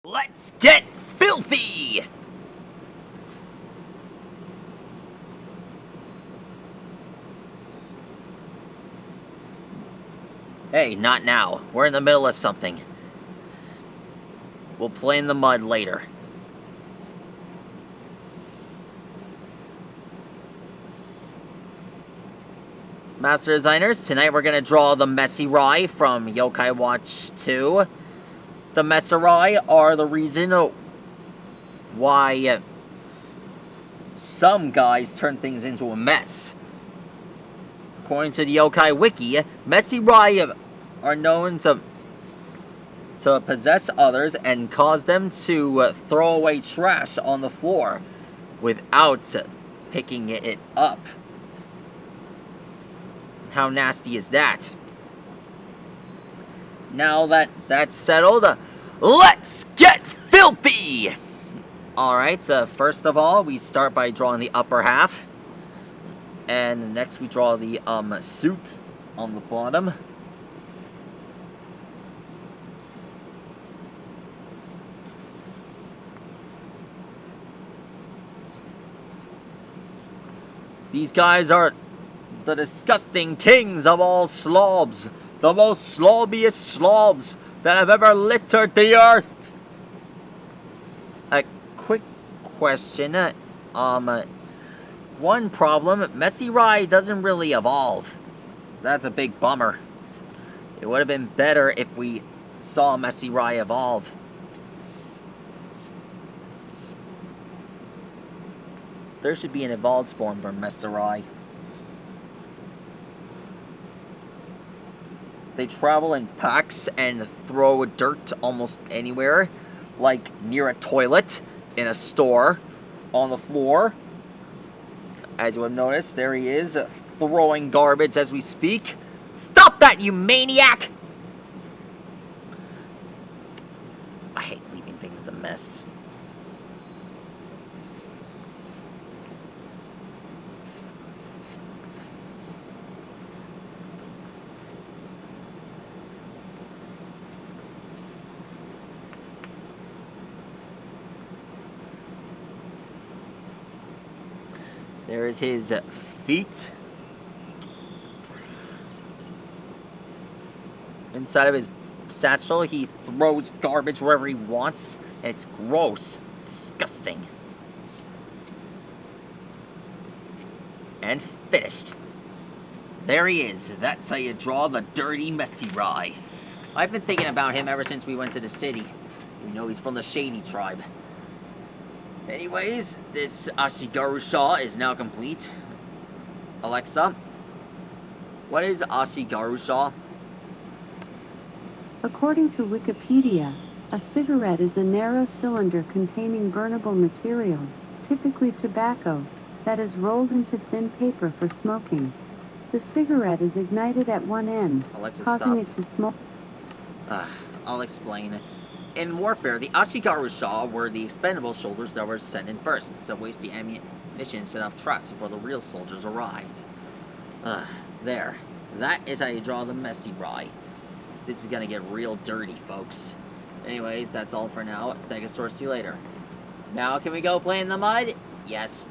Let's get filthy! Hey, not now. We're in the middle of something. We'll play in the mud later. Master Designers, tonight we're going to draw the messyrai from Yokai Watch 2. The messyrai are the reason why some guys turn things into a mess. According to the Yokai Wiki, messyrai are known to possess others and cause them to throw away trash on the floor without picking it up. How nasty is that? Now that that's settled, let's get filthy! Alright, first of all, we start by drawing the upper half. And next we draw the suit on the bottom. These guys are the disgusting kings of all slobs. The most slobbiest slobs that have ever littered the earth. A quick question. One problem, messyrai doesn't really evolve. That's a big bummer. It would have been better if we saw messyrai evolve. There should be an evolved form for messyrai. They travel in packs and throw dirt almost anywhere, like near a toilet, in a store, on the floor. As you have noticed, there he is, throwing garbage as we speak. Stop that, you maniac! I hate leaving things a mess. There's his feet. Inside of his satchel, he throws garbage wherever he wants, and it's gross. Disgusting. And finished. There he is. That's how you draw the dirty messyrai. I've been thinking about him ever since we went to the city. You know he's from the Shady tribe. Anyways, this Ashigaru-sha is now complete. Alexa, what is Ashigaru-sha? According to Wikipedia, a cigarette is a narrow cylinder containing burnable material, typically tobacco, that is rolled into thin paper for smoking. The cigarette is ignited at one end, Alexa, causing stop. it to smoke. I'll explain. In warfare, the Ashigaru-sha were the expendable soldiers that were sent in first, to waste the ammunition and set up traps before the real soldiers arrived. There. That is how you draw the messyrai. This is gonna get real dirty, folks. Anyways, that's all for now. Stegosaurus, see you later. Now, can we go play in the mud? Yes.